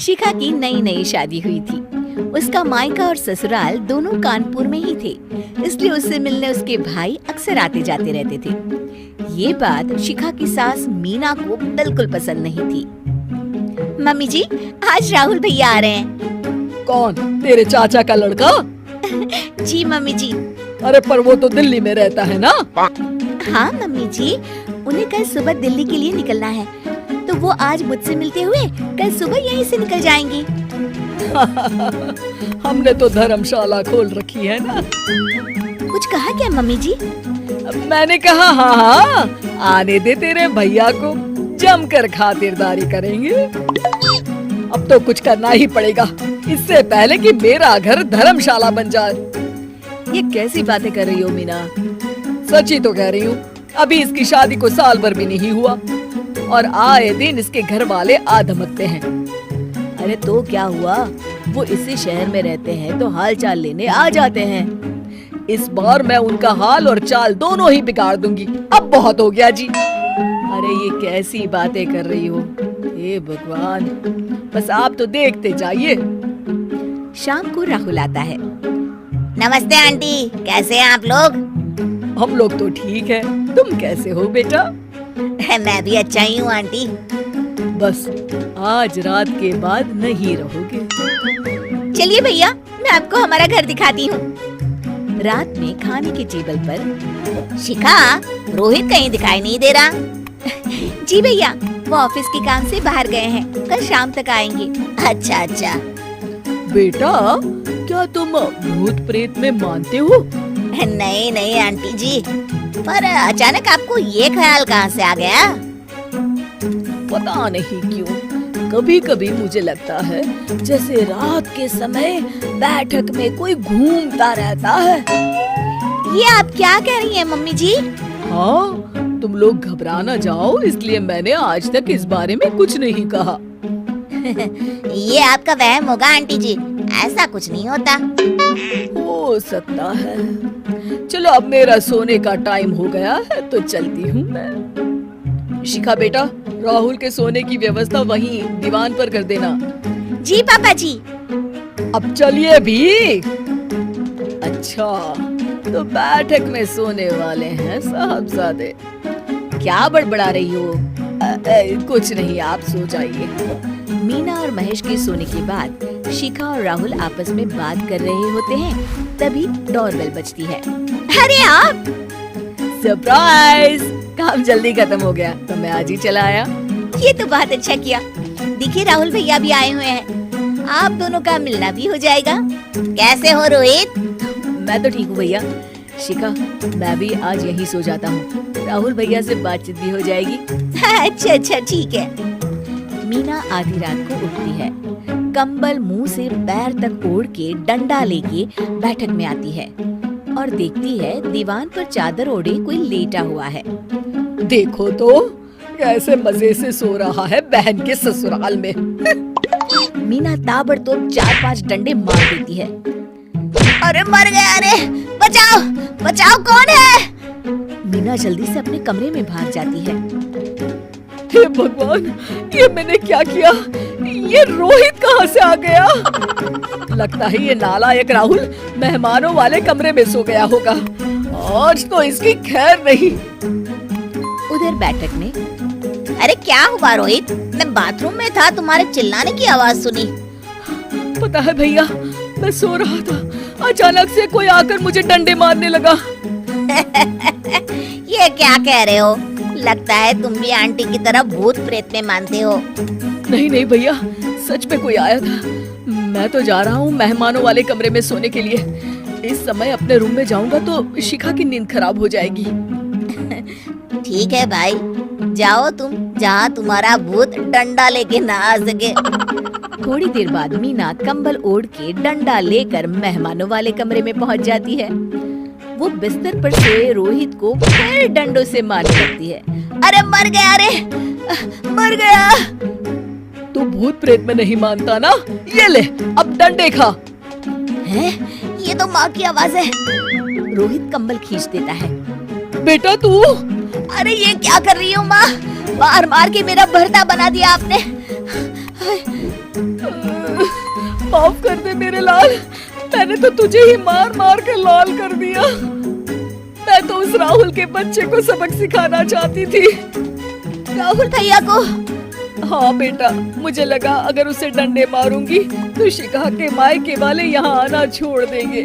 शिखा की नई नई शादी हुई थी। उसका मायका और ससुराल दोनों कानपुर में ही थे, इसलिए उससे मिलने उसके भाई अक्सर आते जाते रहते थे। ये बात शिखा की सास मीना को बिल्कुल पसंद नहीं थी। मम्मी जी, आज राहुल भैया आ रहे हैं। कौन? तेरे चाचा का लड़का? जी मम्मी जी। अरे पर वो तो दिल्ली में रहता है ना? हाँ मम्मी जी, उन्हें कल सुबह दिल्ली के लिए निकलना है, तो वो आज मुझसे मिलते हुए कल सुबह यहीं से निकल जाएंगे। हमने तो धर्मशाला खोल रखी है ना। कुछ कहा क्या मम्मी जी? मैंने कहा हाँ, आने दे तेरे भैया को, जमकर खातिरदारी करेंगे। अब तो कुछ करना ही पड़ेगा, इससे पहले कि मेरा घर धर्मशाला बन जाए। ये कैसी बातें कर रही हो मीना? सच ही तो कह रही हूँ। अभी इसकी शादी को साल भर भी नहीं हुआ और आए दिन इसके घर वाले आ धमकते हैं। अरे तो क्या हुआ, वो इसी शहर में रहते हैं तो हाल चाल लेने आ जाते हैं। इस बार मैं उनका हाल और चाल दोनों ही बिगाड़ दूंगी। अब बहुत हो गया जी। अरे ये कैसी बातें कर रही हो? हे भगवान, बस आप तो देखते जाइए। शाम को राहुल आता है। नमस्ते आंटी, कैसे हैं आप लोग? हम लोग तो ठीक है, तुम कैसे हो बेटा? मैं भी अच्छा ही हूँ आंटी। बस आज रात के बाद नहीं रहोगे। चलिए भैया, मैं आपको हमारा घर दिखाती हूँ। रात में खाने के टेबल पर शिखा, रोहित कहीं दिखाई नहीं दे रहा। जी भैया, वो ऑफिस के काम से बाहर गए हैं, कल शाम तक आएंगे। अच्छा अच्छा। बेटा, क्या तुम भूत प्रेत में मानते हो? नहीं नहीं आंटी जी, पर अचानक आपको ये ख्याल कहाँ से आ गया? पता नहीं क्यों, कभी कभी मुझे लगता है जैसे रात के समय बैठक में कोई घूमता रहता है। ये आप क्या कह रही हैं मम्मी जी? हाँ, तुम लोग घबरा ना जाओ, इसलिए मैंने आज तक इस बारे में कुछ नहीं कहा। ये आपका वहम होगा आंटी जी, ऐसा कुछ नहीं होता। हो सकता है। चलो अब मेरा सोने का टाइम हो गया है तो चलती हूँ मैं। शिखा बेटा, राहुल के सोने की व्यवस्था वहीं दीवान पर कर देना। जी पापा जी। अब चलिए भी। अच्छा, तो बैठक में सोने वाले हैं साहबजादे। क्या बड़बड़ा रही हो? कुछ नहीं, आप सो जाइए। मीना और महेश के सोने के बाद शिखा और राहुल आपस में बात कर रहे होते हैं, तभी डोरबेल बजती है। अरे आप! सरप्राइज! काम जल्दी खत्म हो गया तो मैं आज ही चला आया। ये तो बहुत अच्छा किया। देखिए राहुल भैया भी आए हुए हैं, आप दोनों का मिलना भी हो जाएगा। कैसे हो रोहित? मैं तो ठीक हूँ भैया। शिखा, मैं भी आज यहीं सो जाता हूँ, राहुल भैया से बातचीत भी हो जाएगी। अच्छा अच्छा ठीक है। मीना आधी रात को उठती है, कंबल मुंह से पैर तक ओढ़ के डंडा लेके बैठक में आती है और देखती है दीवान पर चादर ओढ़े कोई लेटा हुआ है। देखो तो कैसे मजे से सो रहा है बहन के ससुराल में। मीना ताबड़तोड़ 4-5 डंडे मार देती है। अरे मर गया, अरे बचाओ बचाओ, कौन है? मीना जल्दी से अपने कमरे में भाग जाती है। हे भगवान, ये मैंने क्या किया? ये रोहित कहाँ से आ गया? लगता है ये नालायक राहुल मेहमानों वाले कमरे में सो गया होगा। आज तो इसकी खैर नहीं। उधर बैठक में, अरे क्या हुआ रोहित? मैं बाथरूम में था, तुम्हारे चिल्लाने की आवाज सुनी। पता है भैया, मैं सो रहा था, अचानक से कोई आकर मुझे डंडे मारने लगा। ये क्या कह रहे हो? लगता है तुम भी आंटी की तरह भूत प्रेत में मानते हो। नहीं नहीं भैया, सच में कोई आया था। मैं तो जा रहा हूँ मेहमानों वाले कमरे में सोने के लिए। इस समय अपने रूम में जाऊंगा तो शिखा की नींद खराब हो जाएगी। ठीक है भाई, जाओ तुम, जहाँ तुम्हारा भूत डंडा लेके ना आ सके। थोड़ी देर बाद मीना कंबल ओढ़ के डंडा लेकर मेहमानों वाले कमरे में पहुँच जाती है। वो बिस्तर पर सोए रोहित को फिर डंडों से मारने लगती है। अरे मर गया, अरे मर गया। तू भूत प्रेत में नहीं मानता ना? ये ले, अब डंडे खा। हैं? ये तो माँ की आवाज है। रोहित कंबल खींच देता है। बेटा तू! अरे ये क्या कर रही हो माँ? मार मार के मेरा भरता बना दिया आपने। माफ कर दे मेरे लाल, मैंने तो तुझे ही मार मार कर लाल कर दिया। मैं तो उस राहुल के बच्चे को सबक सिखाना चाहती थी। राहुल भैया को? हाँ बेटा, मुझे लगा अगर उसे डंडे मारूंगी तो शिखा के मायके वाले यहाँ आना छोड़ देंगे।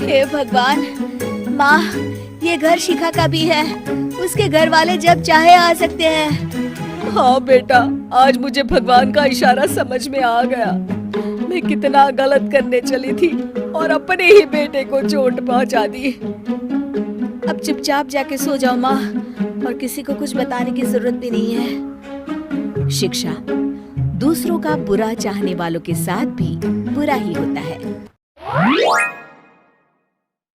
हे भगवान, माँ ये घर शिखा का भी है, उसके घर वाले जब चाहे आ सकते हैं। हाँ बेटा, आज मुझे भगवान का इशारा समझ में आ गया। मैं कितना गलत करने चली थी और अपने ही बेटे को चोट पहुंचा दी। अब चुपचाप जाके सो जाओ माँ, और किसी को कुछ बताने की जरूरत भी नहीं है। शिक्षा दूसरों का बुरा चाहने वालों के साथ भी बुरा ही होता है।